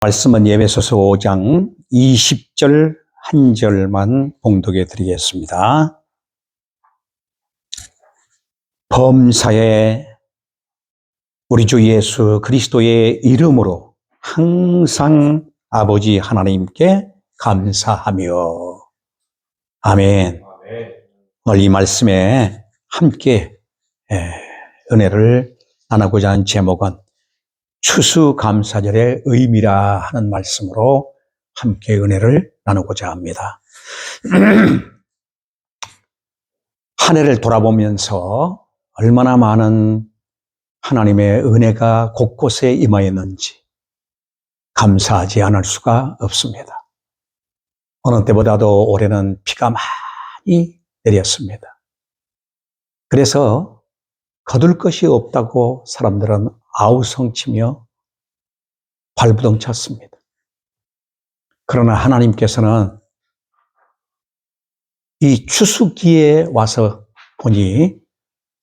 말씀은 에베소서 5장 20절 한 절만 봉독해 드리겠습니다. 범사에 우리 주 예수 그리스도의 이름으로 항상 아버지 하나님께 감사하며 아멘. 오늘 이 말씀에 함께 은혜를 나누고자 하는 제목은 추수감사절의 의미라 하는 말씀으로 함께 은혜를 나누고자 합니다. 한 해를 돌아보면서 얼마나 많은 하나님의 은혜가 곳곳에 임하였는지 감사하지 않을 수가 없습니다. 어느 때보다도 올해는 비가 많이 내렸습니다. 그래서 거둘 것이 없다고 사람들은 아우성치며 발부둥 쳤습니다. 그러나 하나님께서는 이 추수기에 와서 보니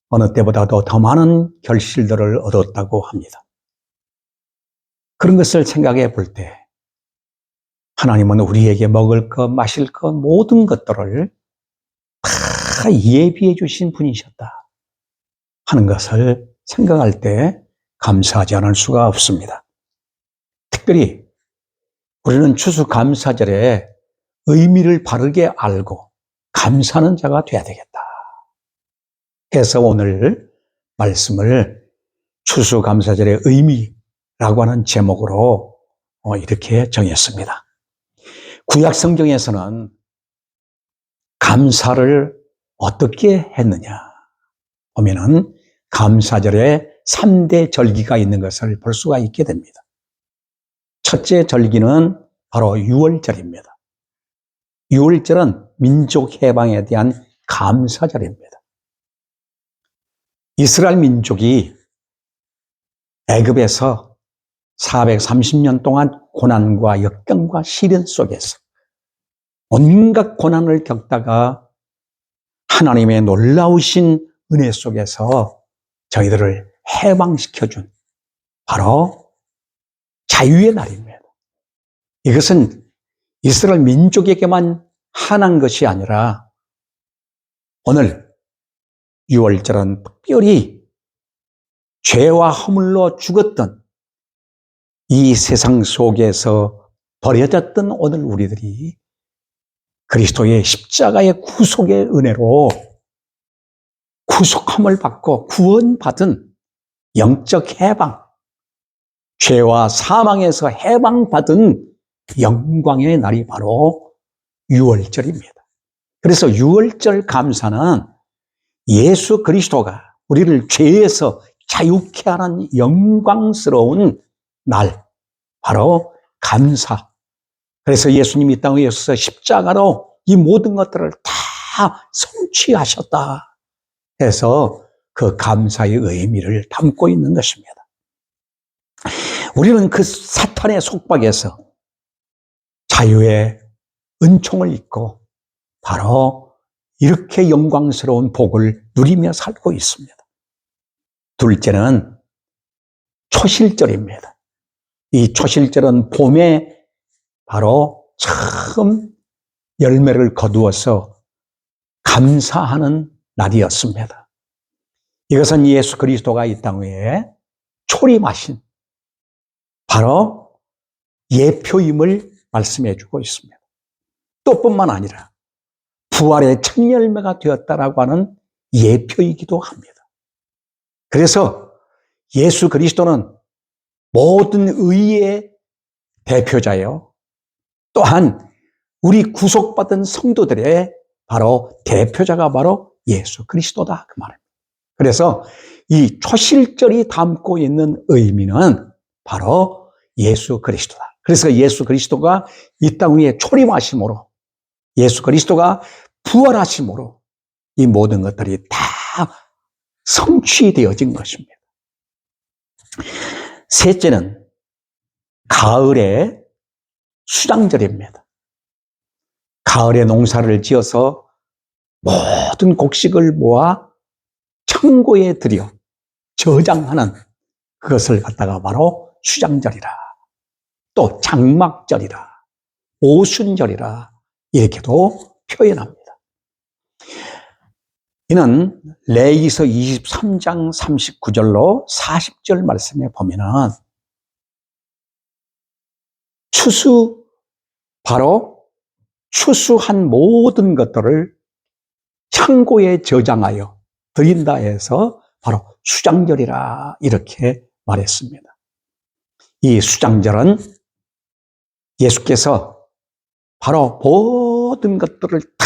어느 때보다도 더 많은 결실들을 얻었다고 합니다. 그런 것을 생각해 볼 때 하나님은 우리에게 먹을 것, 마실 것 모든 것들을 다 예비해 주신 분이셨다 하는 것을 생각할 때 감사하지 않을 수가 없습니다. 특별히 우리는 추수감사절에 의미를 바르게 알고 감사하는 자가 되어야 되겠다 해서 오늘 말씀을 추수감사절의 의미라고 하는 제목으로 이렇게 정했습니다. 구약 성경에서는 감사를 어떻게 했느냐 보면은 감사절에 3대 절기가 있는 것을 볼 수가 있게 됩니다. 첫째 절기는 바로 유월절입니다. 유월절은 민족 해방에 대한 감사절입니다. 이스라엘 민족이 애굽에서 430년 동안 고난과 역경과 시련 속에서 온갖 고난을 겪다가 하나님의 놀라우신 은혜 속에서 저희들을 해방시켜준 바로 자유의 날입니다. 이것은 이스라엘 민족에게만 한한 것이 아니라 오늘 6월절은 특별히 죄와 허물로 죽었던 이 세상 속에서 버려졌던 오늘 우리들이 그리스도의 십자가의 구속의 은혜로 구속함을 받고 구원받은 영적 해방, 죄와 사망에서 해방받은 영광의 날이 바로 유월절입니다. 그래서 유월절 감사는 예수 그리스도가 우리를 죄에서 자유케 하는 영광스러운 날, 바로 감사. 그래서 예수님이 이 땅에 오셔서 십자가로 이 모든 것들을 다 성취하셨다 해서 그 감사의 의미를 담고 있는 것입니다. 우리는 그 사탄의 속박에서 자유의 은총을 입고 바로 이렇게 영광스러운 복을 누리며 살고 있습니다. 둘째는 초실절입니다. 이 초실절은 봄에 바로 처음 열매를 거두어서 감사하는 날이었습니다. 이것은 예수 그리스도가 이 땅 위에 초림하신 바로 예표임을 말씀해 주고 있습니다. 또 뿐만 아니라 부활의 첫 열매가 되었다라고 하는 예표이기도 합니다. 그래서 예수 그리스도는 모든 의의 대표자요. 또한 우리 구속받은 성도들의 바로 대표자가 바로 예수 그리스도다 그 말입니다. 그래서 이 초실절이 담고 있는 의미는 바로 예수 그리스도다. 그래서 예수 그리스도가 이 땅 위에 초림하심으로 예수 그리스도가 부활하심으로 이 모든 것들이 다 성취되어진 것입니다. 셋째는 가을의 수장절입니다. 가을에 농사를 지어서 모든 곡식을 모아 창고에 들여 저장하는 그것을 갖다가 바로 수장절이라. 또 장막절이라, 오순절이라 이렇게도 표현합니다. 이는 레위기서 23장 39절로 40절 말씀에 보면은 바로 추수한 모든 것들을 창고에 저장하여 드린다 해서 바로 수장절이라 이렇게 말했습니다. 이 수장절은 예수께서 바로 모든 것들을 다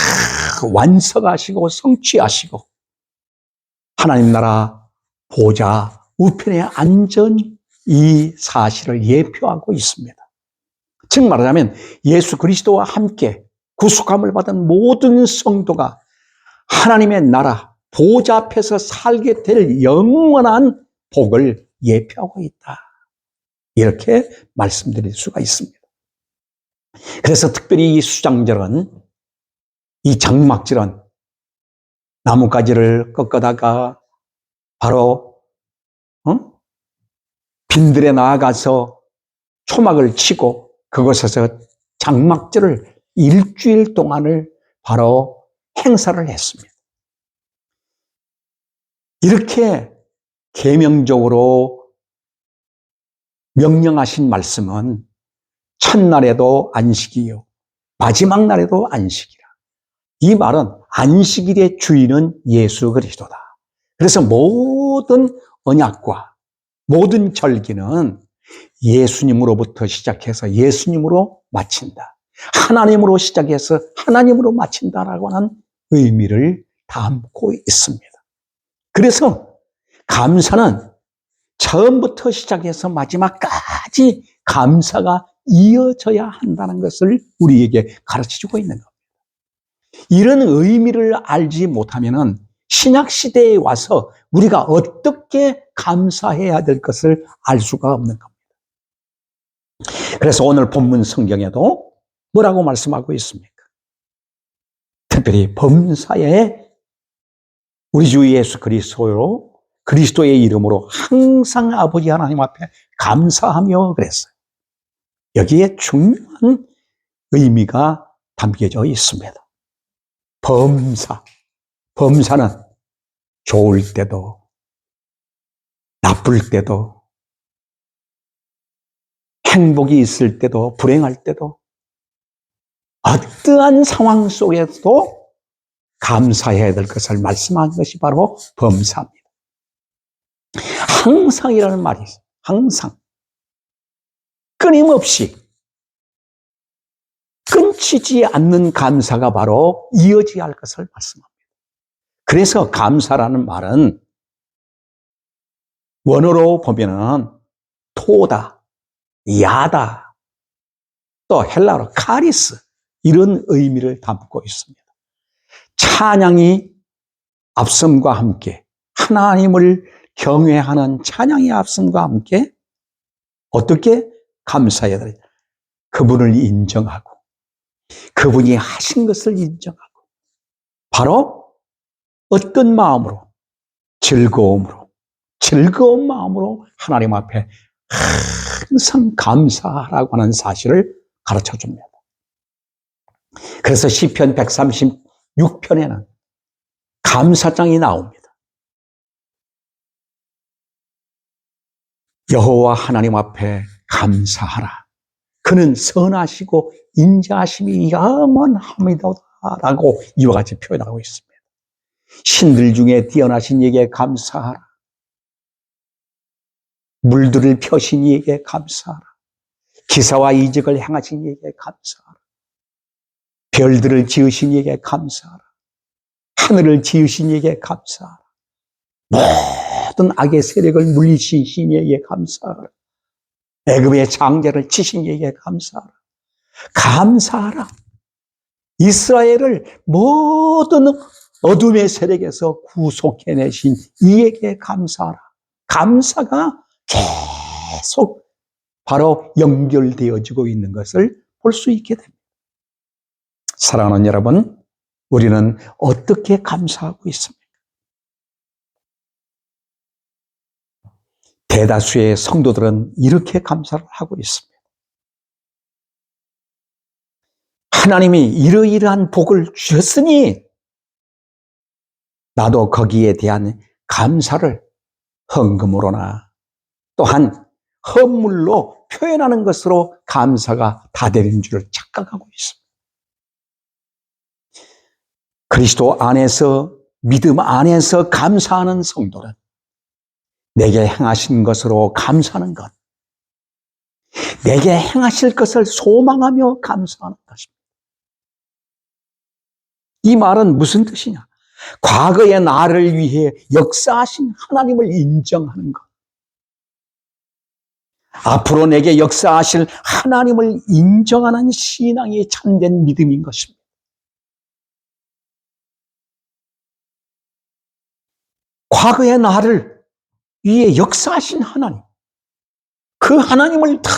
완성하시고 성취하시고 하나님 나라 보좌 우편에 앉은 이 사실을 예표하고 있습니다. 즉 말하자면 예수 그리스도와 함께 구속함을 받은 모든 성도가 하나님의 나라 보좌 앞에서 살게 될 영원한 복을 예표하고 있다. 이렇게 말씀드릴 수가 있습니다. 그래서 특별히 이 수장절은, 이 장막절은 나뭇가지를 꺾어다가 바로 빈들에 나아가서 초막을 치고 그곳에서 장막절을 일주일 동안을 바로 행사를 했습니다. 이렇게 계명적으로 명령하신 말씀은 첫날에도 안식이요 마지막 날에도 안식이라. 이 말은 안식일의 주인은 예수 그리스도다. 그래서 모든 언약과 모든 절기는 예수님으로부터 시작해서 예수님으로 마친다. 하나님으로 시작해서 하나님으로 마친다라고 하는 의미를 담고 있습니다. 그래서 감사는 처음부터 시작해서 마지막까지 감사가 이어져야 한다는 것을 우리에게 가르쳐주고 있는 겁니다. 이런 의미를 알지 못하면은 신약시대에 와서 우리가 어떻게 감사해야 될 것을 알 수가 없는 겁니다. 그래서 오늘 본문 성경에도 뭐라고 말씀하고 있습니까? 특별히 범사에 우리 주 예수 그리스도의 이름으로 항상 아버지 하나님 앞에 감사하며 그랬어요. 여기에 중요한 의미가 담겨져 있습니다. 범사는 좋을 때도 나쁠 때도 행복이 있을 때도 불행할 때도 어떠한 상황 속에서도 감사해야 될 것을 말씀한 것이 바로 범사입니다. 항상이라는 말이 있어요. 항상. 끊임없이 끊치지 않는 감사가 바로 이어져야 할 것을 말씀합니다. 그래서 감사라는 말은 원어로 보면은 토다, 야다, 또 헬라어로 카리스 이런 의미를 담고 있습니다. 찬양이 앞섬과 함께 하나님을 경외하는 찬양의 앞섬과 함께 어떻게 감사해야 되냐? 그분을 인정하고 그분이 하신 것을 인정하고 바로 어떤 마음으로 즐거운 마음으로 하나님 앞에 항상 감사하라고 하는 사실을 가르쳐 줍니다. 그래서 시편 136편에는 감사장이 나옵니다. 여호와 하나님 앞에 감사하라. 그는 선하시고 인자하심이 영원합니다라고 이와 같이 표현하고 있습니다. 신들 중에 뛰어나신 이에게 감사하라. 물들을 펴신 이에게 감사하라. 기사와 이적을 행하신 이에게 감사하라. 별들을 지으신 이에게 감사하라. 하늘을 지으신 이에게 감사하라. 모든 악의 세력을 물리치신 이에게 감사하라. 애굽의 장자를 치신 이에게 감사하라. 감사하라. 이스라엘을 모든 어둠의 세력에서 구속해내신 이에게 감사하라. 감사가 계속 바로 연결되어지고 있는 것을 볼 수 있게 됩니다. 사랑하는 여러분, 우리는 어떻게 감사하고 있습니까? 대다수의 성도들은 이렇게 감사를 하고 있습니다. 하나님이 이러이러한 복을 주셨으니 나도 거기에 대한 감사를 헌금으로나 또한 헌물로 표현하는 것으로 감사가 다 되는 줄을 착각하고 있습니다. 그리스도 안에서, 믿음 안에서 감사하는 성도는 내게 행하신 것으로 감사하는 것, 내게 행하실 것을 소망하며 감사하는 것입니다. 이 말은 무슨 뜻이냐? 과거의 나를 위해 역사하신 하나님을 인정하는 것, 앞으로 내게 역사하실 하나님을 인정하는 신앙이 참된 믿음인 것입니다. 과거의 나를 위해 역사하신 하나님, 그 하나님을 다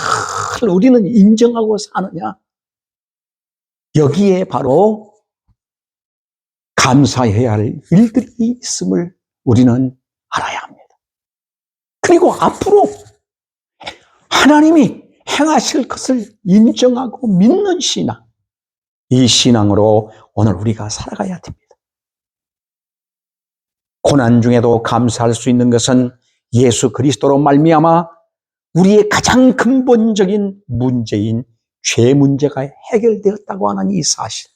우리는 인정하고 사느냐? 여기에 바로 감사해야 할 일들이 있음을 우리는 알아야 합니다. 그리고 앞으로 하나님이 행하실 것을 인정하고 믿는 신앙, 이 신앙으로 오늘 우리가 살아가야 됩니다. 고난 중에도 감사할 수 있는 것은 예수 그리스도로 말미암아 우리의 가장 근본적인 문제인 죄 문제가 해결되었다고 하는 이 사실.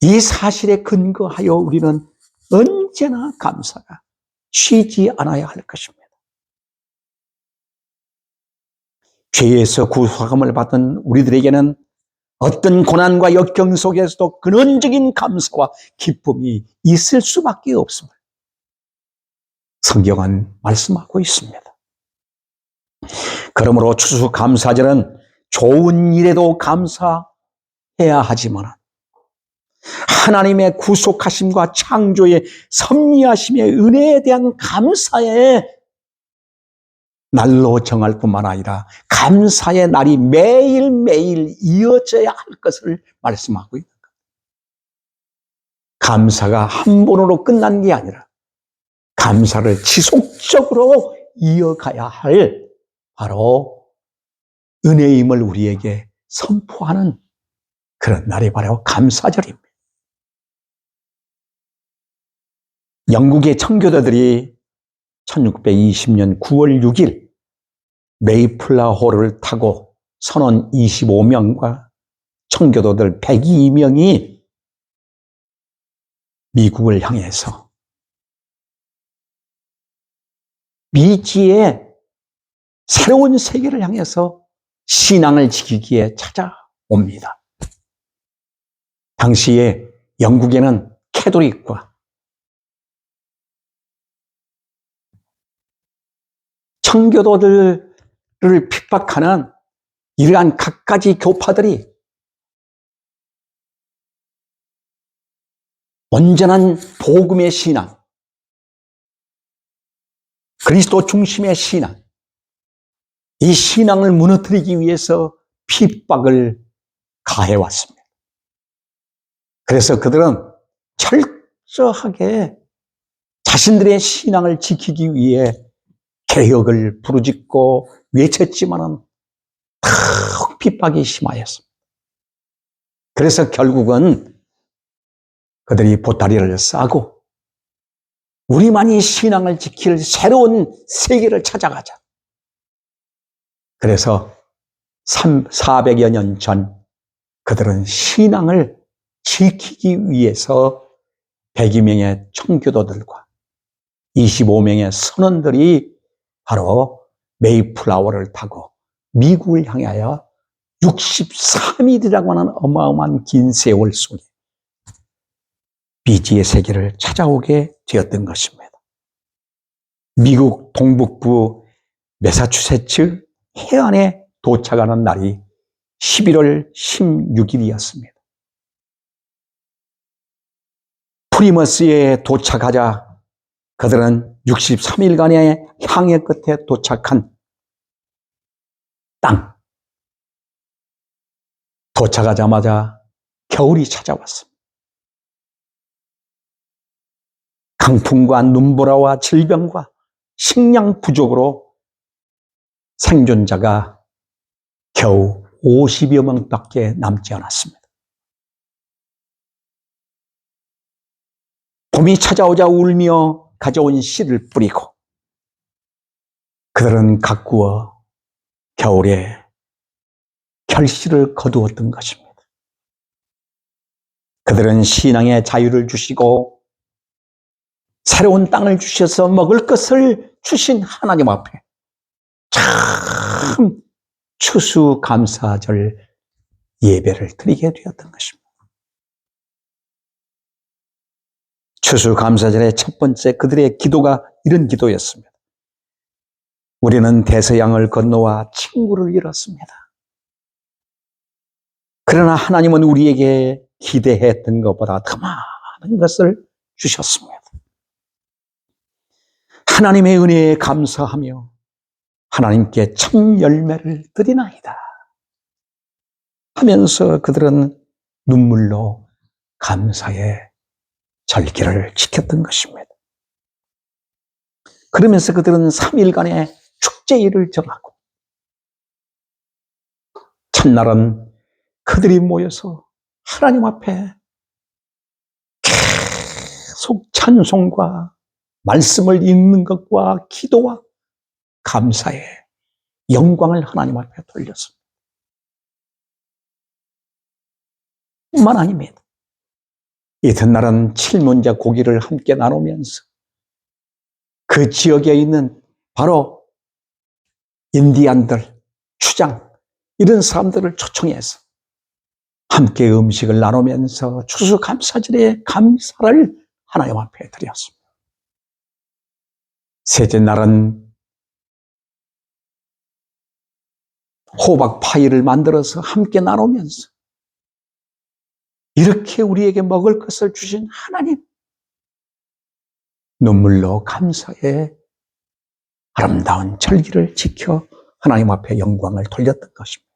이 사실에 근거하여 우리는 언제나 감사가 쉬지 않아야 할 것입니다. 죄에서 구속함을 받은 우리들에게는 어떤 고난과 역경 속에서도 근원적인 감사와 기쁨이 있을 수밖에 없음을 성경은 말씀하고 있습니다. 그러므로 추수감사절은 좋은 일에도 감사해야 하지만 하나님의 구속하심과 창조의 섭리하심의 은혜에 대한 감사의 날로 정할 뿐만 아니라 감사의 날이 매일매일 이어져야 할 것을 말씀하고 있는 것. 감사가 한 번으로 끝난 게 아니라 감사를 지속적으로 이어가야 할 바로 은혜임을 우리에게 선포하는 그런 날이 바로 감사절입니다. 영국의 청교도들이 1620년 9월 6일 메이플라호를 타고 선원 25명과 청교도들 102명이 미국을 향해서 미지의 새로운 세계를 향해서 신앙을 지키기에 찾아옵니다. 당시에 영국에는 캐톨릭과 청교도들을 핍박하는 이러한 갖가지 교파들이 온전한 복음의 신앙, 그리스도 중심의 신앙, 이 신앙을 무너뜨리기 위해서 핍박을 가해왔습니다. 그래서 그들은 철저하게 자신들의 신앙을 지키기 위해 개혁을 부르짖고 외쳤지만은 다 핍박이 심하였습니다. 그래서 결국은 그들이 보따리를 싸고 우리만이 신앙을 지킬 새로운 세계를 찾아가자. 그래서 400여 년 전 그들은 신앙을 지키기 위해서 102명의 청교도들과 25명의 선원들이 바로 메이플라워를 타고 미국을 향하여 63일이라고 하는 어마어마한 긴 세월 속에 미지의 세계를 찾아오게 되었던 것입니다. 미국 동북부 매사추세츠 해안에 도착하는 날이 11월 16일이었습니다. 프리머스에 도착하자 그들은 63일간의 향해 끝에 도착한 땅. 도착하자마자 겨울이 찾아왔습니다. 강풍과 눈보라와 질병과 식량 부족으로 생존자가 겨우 50여 명밖에 남지 않았습니다. 봄이 찾아오자 울며 가져온 씨를 뿌리고 그들은 가꾸어 겨울에 결실을 거두었던 것입니다. 그들은 신앙의 자유를 주시고 새로운 땅을 주셔서 먹을 것을 주신 하나님 앞에 참 추수감사절 예배를 드리게 되었던 것입니다. 추수감사절의 첫 번째 그들의 기도가 이런 기도였습니다. 우리는 대서양을 건너와 친구를 잃었습니다. 그러나 하나님은 우리에게 기대했던 것보다 더 많은 것을 주셨습니다. 하나님의 은혜에 감사하며 하나님께 참 열매를 드리나이다 하면서 그들은 눈물로 감사의 절기를 지켰던 것입니다. 그러면서 그들은 3일간의 축제일을 정하고 첫날은 그들이 모여서 하나님 앞에 계속 찬송과 말씀을 읽는 것과 기도와 감사의 영광을 하나님 앞에 돌렸습니다. 뿐만 아닙니다. 이튿날은 칠문자 고기를 함께 나누면서 그 지역에 있는 바로 인디안들, 추장 이런 사람들을 초청해서 함께 음식을 나누면서 추수감사절의 감사를 하나님 앞에 드렸습니다. 셋째 날은 호박 파이를 만들어서 함께 나누면서 이렇게 우리에게 먹을 것을 주신 하나님, 눈물로 감사의 아름다운 절기를 지켜 하나님 앞에 영광을 돌렸던 것입니다.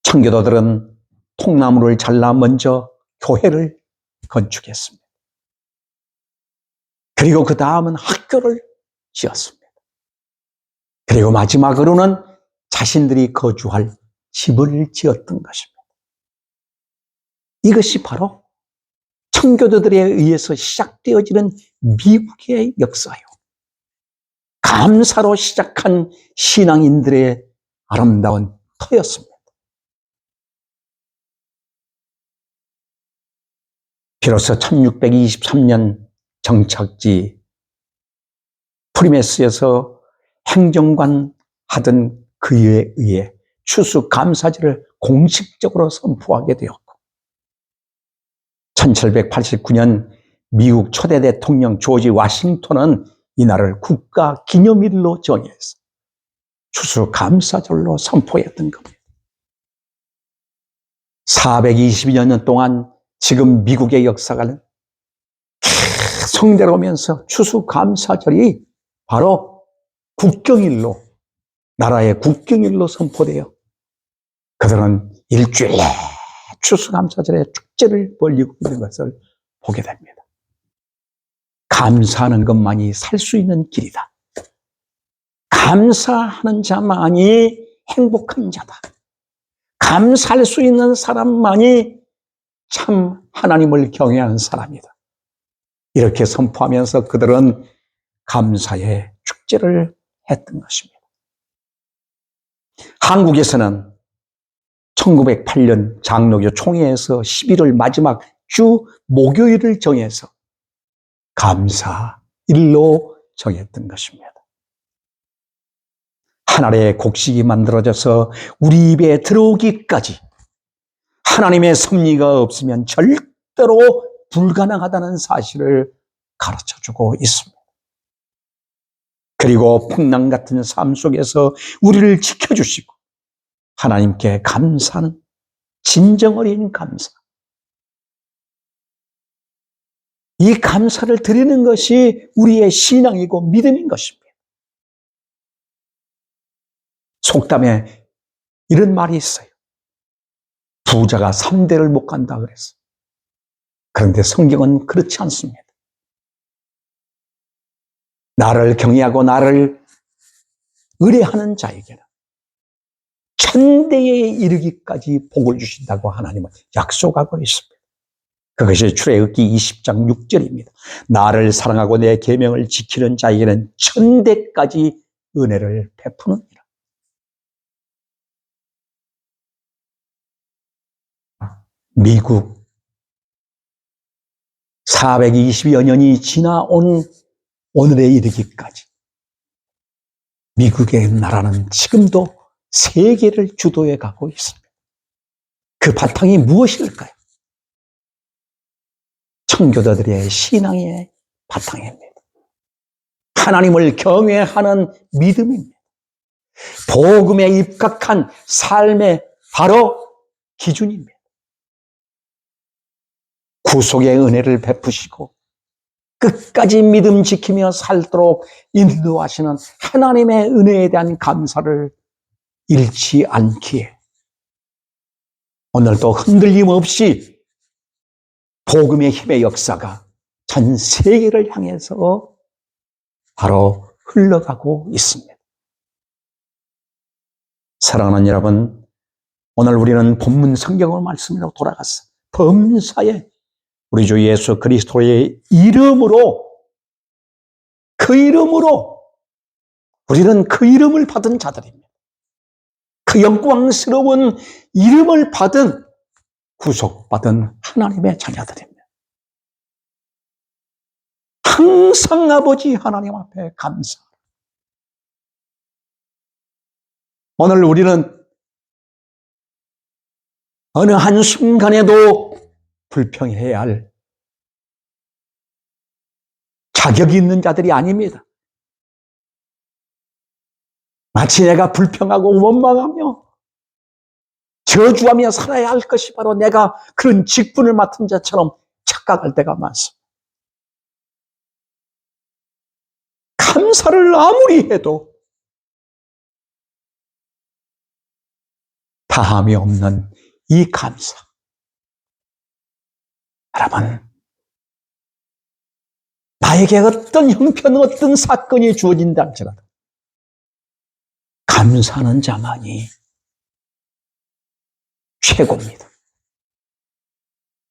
청교도들은 통나무를 잘라 먼저 교회를 건축했습니다. 그리고 그 다음은 학교를 지었습니다. 그리고 마지막으로는 자신들이 거주할 집을 지었던 것입니다. 이것이 바로 청교도들에 의해서 시작되어지는 미국의 역사요. 감사로 시작한 신앙인들의 아름다운 터였습니다. 비로소 1623년 정착지 프리메스에서 행정관 하던 그에 의해 추수감사절을 공식적으로 선포하게 되었고 1789년 미국 초대 대통령 조지 워싱턴은 이날을 국가기념일로 정해서 추수감사절로 선포했던 겁니다. 420여 년 동안 지금 미국의 역사가 계속 내려오면서 추수감사절이 바로 국경일로, 나라의 국경일로 선포되어 그들은 일주일에 추수감사절에 축제를 벌이고 있는 것을 보게 됩니다. 감사하는 것만이 살 수 있는 길이다. 감사하는 자만이 행복한 자다. 감사할 수 있는 사람만이 참 하나님을 경외하는 사람이다. 이렇게 선포하면서 그들은 감사의 축제를 했던 것입니다. 한국에서는 1908년 장로교 총회에서 11월 마지막 주 목요일을 정해서 감사일로 정했던 것입니다. 한 알의 곡식이 만들어져서 우리 입에 들어오기까지 하나님의 섭리가 없으면 절대로 불가능하다는 사실을 가르쳐주고 있습니다. 그리고 풍랑 같은 삶 속에서 우리를 지켜주시고 하나님께 감사하는 진정 어린 감사. 이 감사를 드리는 것이 우리의 신앙이고 믿음인 것입니다. 속담에 이런 말이 있어요. 부자가 3대를 못 간다 그랬어요. 그런데 성경은 그렇지 않습니다. 나를 경외하고 나를 의뢰하는 자에게는 천대에 이르기까지 복을 주신다고 하나님은 약속하고 있습니다. 그것이 출애굽기 20장 6절입니다. 나를 사랑하고 내 계명을 지키는 자에게는 천대까지 은혜를 베푸느니라. 미국 420여 년이 지나온 오늘에 이르기까지 미국의 나라는 지금도 세계를 주도해 가고 있습니다. 그 바탕이 무엇일까요? 청교도들의 신앙의 바탕입니다. 하나님을 경외하는 믿음입니다. 복음에 입각한 삶의 바로 기준입니다. 구속의 은혜를 베푸시고 끝까지 믿음 지키며 살도록 인도하시는 하나님의 은혜에 대한 감사를 잃지 않기에 오늘도 흔들림 없이 복음의 힘의 역사가 전 세계를 향해서 바로 흘러가고 있습니다. 사랑하는 여러분, 오늘 우리는 본문 성경의 말씀으로 돌아가서 범사에 우리 주 예수 그리스도의 이름으로, 그 이름으로 우리는 그 이름을 받은 자들입니다. 그 영광스러운 이름을 받은, 구속받은 하나님의 자녀들입니다. 항상 아버지 하나님 앞에 감사. 오늘 우리는 어느 한순간에도 불평해야 할 자격이 있는 자들이 아닙니다. 마치 내가 불평하고 원망하며 저주하며 살아야 할 것이 바로 내가 그런 직분을 맡은 자처럼 착각할 때가 많습니다. 감사를 아무리 해도 다함이 없는 이 감사. 여러분, 나에게 어떤 형편, 어떤 사건이 주어진다 할지라도 감사하는 자만이 최고입니다.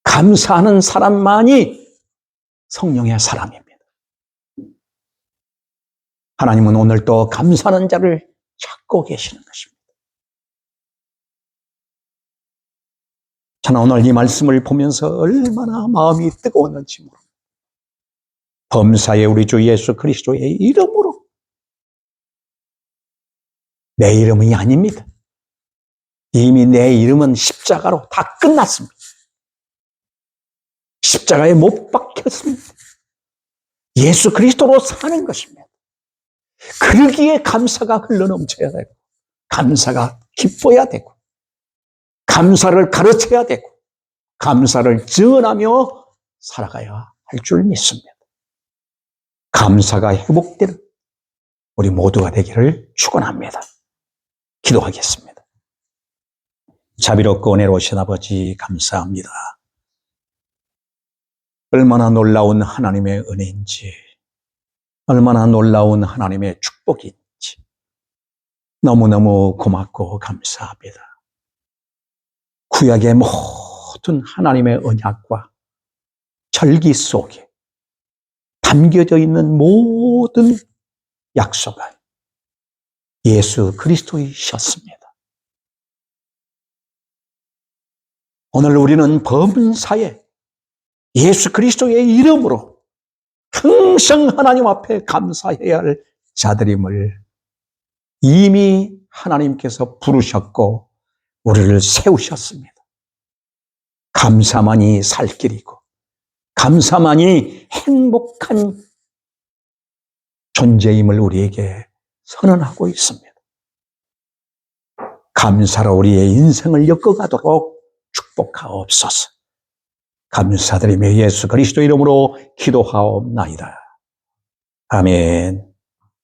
감사하는 사람만이 성령의 사람입니다. 하나님은 오늘도 감사하는 자를 찾고 계시는 것입니다. 저는 오늘 이 말씀을 보면서 얼마나 마음이 뜨거웠는지 모릅니다. 범사에 우리 주 예수 그리스도의 이름으로, 내 이름이 아닙니다. 이미 내 이름은 십자가로 다 끝났습니다. 십자가에 못 박혔습니다. 예수 그리스도로 사는 것입니다. 그러기에 감사가 흘러넘쳐야 되고, 감사가 기뻐야 되고, 감사를 가르쳐야 되고, 감사를 전하며 살아가야 할 줄 믿습니다. 감사가 회복되는 우리 모두가 되기를 축원합니다. 기도하겠습니다. 자비롭고 은혜로우신 아버지 감사합니다. 얼마나 놀라운 하나님의 은혜인지, 얼마나 놀라운 하나님의 축복인지 너무너무 고맙고 감사합니다. 구약의 모든 하나님의 언약과 절기 속에 담겨져 있는 모든 약속은 예수 그리스도이셨습니다. 오늘 우리는 범사에 예수 그리스도의 이름으로 항상 하나님 앞에 감사해야 할 자들임을 이미 하나님께서 부르셨고 우리를 세우셨습니다. 감사만이 살 길이고 감사만이 행복한 존재임을 우리에게 선언하고 있습니다. 감사로 우리의 인생을 엮어가도록 축복하옵소서. 감사드리며 예수 그리스도 이름으로 기도하옵나이다. 아멘.